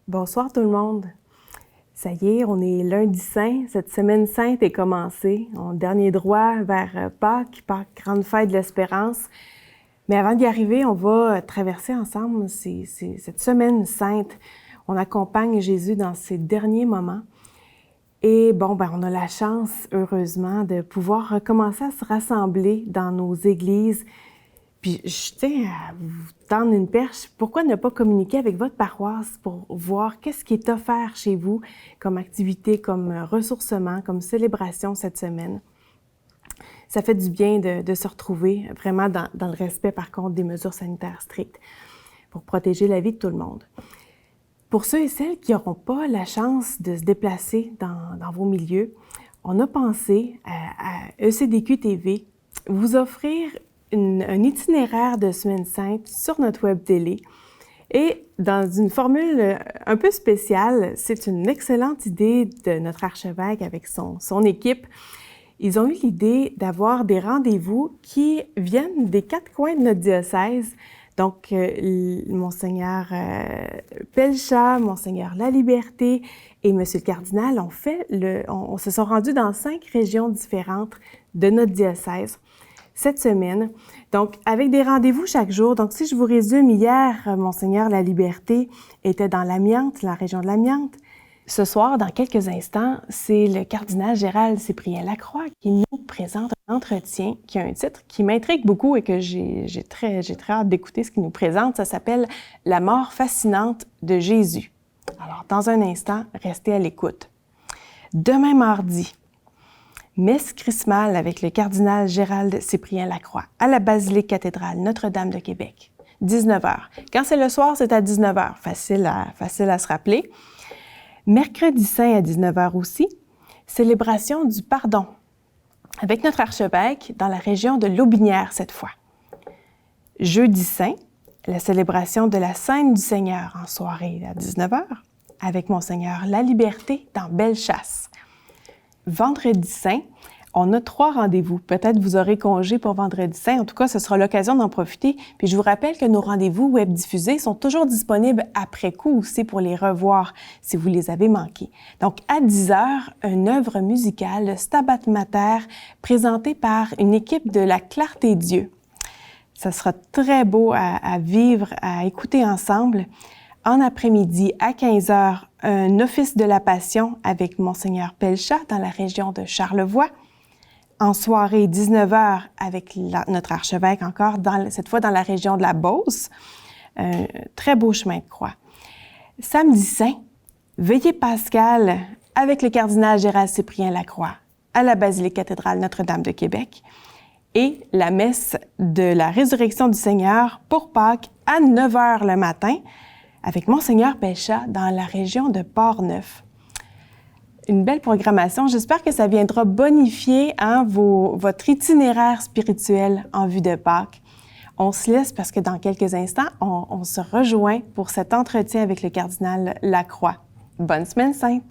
Bonsoir tout le monde. Ça y est, on est lundi saint. Cette semaine sainte est commencée. On dernier droit vers Pâques, grande fête de l'espérance. Mais avant d'y arriver, on va traverser ensemble cette semaine sainte. On accompagne Jésus dans ses derniers moments. Et on a la chance, heureusement, de pouvoir recommencer à se rassembler dans nos églises. Puis je tiens à vous tendre une perche. Pourquoi ne pas communiquer avec votre paroisse pour voir qu'est-ce qui est offert chez vous comme activité, comme ressourcement, comme célébration cette semaine? Ça fait du bien de se retrouver vraiment dans le respect, par contre, des mesures sanitaires strictes pour protéger la vie de tout le monde. Pour ceux et celles qui n'auront pas la chance de se déplacer dans vos milieux, on a pensé à ECDQ TV vous offrir un itinéraire de Semaine Sainte sur notre web télé. Et dans une formule un peu spéciale, c'est une excellente idée de notre archevêque avec son équipe. Ils ont eu l'idée d'avoir des rendez-vous qui viennent des quatre coins de notre diocèse. Donc, Monseigneur Pelchat, Monseigneur Laliberté et Monsieur le Cardinal on se sont rendus dans 5 régions différentes de notre diocèse cette semaine. Donc, avec des rendez-vous chaque jour. Donc, si je vous résume, hier, Monseigneur Laliberté était dans l'Amiante, la région de l'Amiante. Ce soir, dans quelques instants, c'est le cardinal Gérald Cyprien Lacroix qui nous présente un entretien qui a un titre qui m'intrigue beaucoup et que j'ai très hâte d'écouter ce qu'il nous présente. Ça s'appelle « La mort fascinante de Jésus ». Alors, dans un instant, restez à l'écoute. Demain mardi, messe chrismale avec le cardinal Gérald Cyprien Lacroix à la basilique cathédrale Notre-Dame de Québec, 19h. Quand c'est le soir, c'est à 19h. Facile à se rappeler. Mercredi saint à 19h aussi, célébration du pardon avec notre archevêque dans la région de Lotbinière cette fois. Jeudi saint, la célébration de la Sainte du Seigneur en soirée à 19h avec Monseigneur Laliberté dans Bellechasse. Vendredi saint, on a 3 rendez-vous. Peut-être vous aurez congé pour vendredi saint. En tout cas, ce sera l'occasion d'en profiter. Puis je vous rappelle que nos rendez-vous web diffusés sont toujours disponibles après coup aussi pour les revoir si vous les avez manqués. Donc, à 10h, une œuvre musicale, le Stabat Mater, présentée par une équipe de la Clarté-Dieu. Ça sera très beau à vivre, à écouter ensemble. En après-midi, à 15h, un office de la Passion avec Monseigneur Pelchat dans la région de Charlevoix. En soirée, 19h, avec notre archevêque encore, cette fois dans la région de la Beauce. Très beau chemin de croix. Samedi saint, veillée pascale avec le cardinal Gérald Cyprien Lacroix à la basilique cathédrale Notre-Dame de Québec. Et la messe de la résurrection du Seigneur pour Pâques à 9h le matin avec Monseigneur Pelchat dans la région de Port-Neuf. Une belle programmation. J'espère que ça viendra bonifier votre itinéraire spirituel en vue de Pâques. On se laisse parce que dans quelques instants, on se rejoint pour cet entretien avec le cardinal Lacroix. Bonne semaine sainte!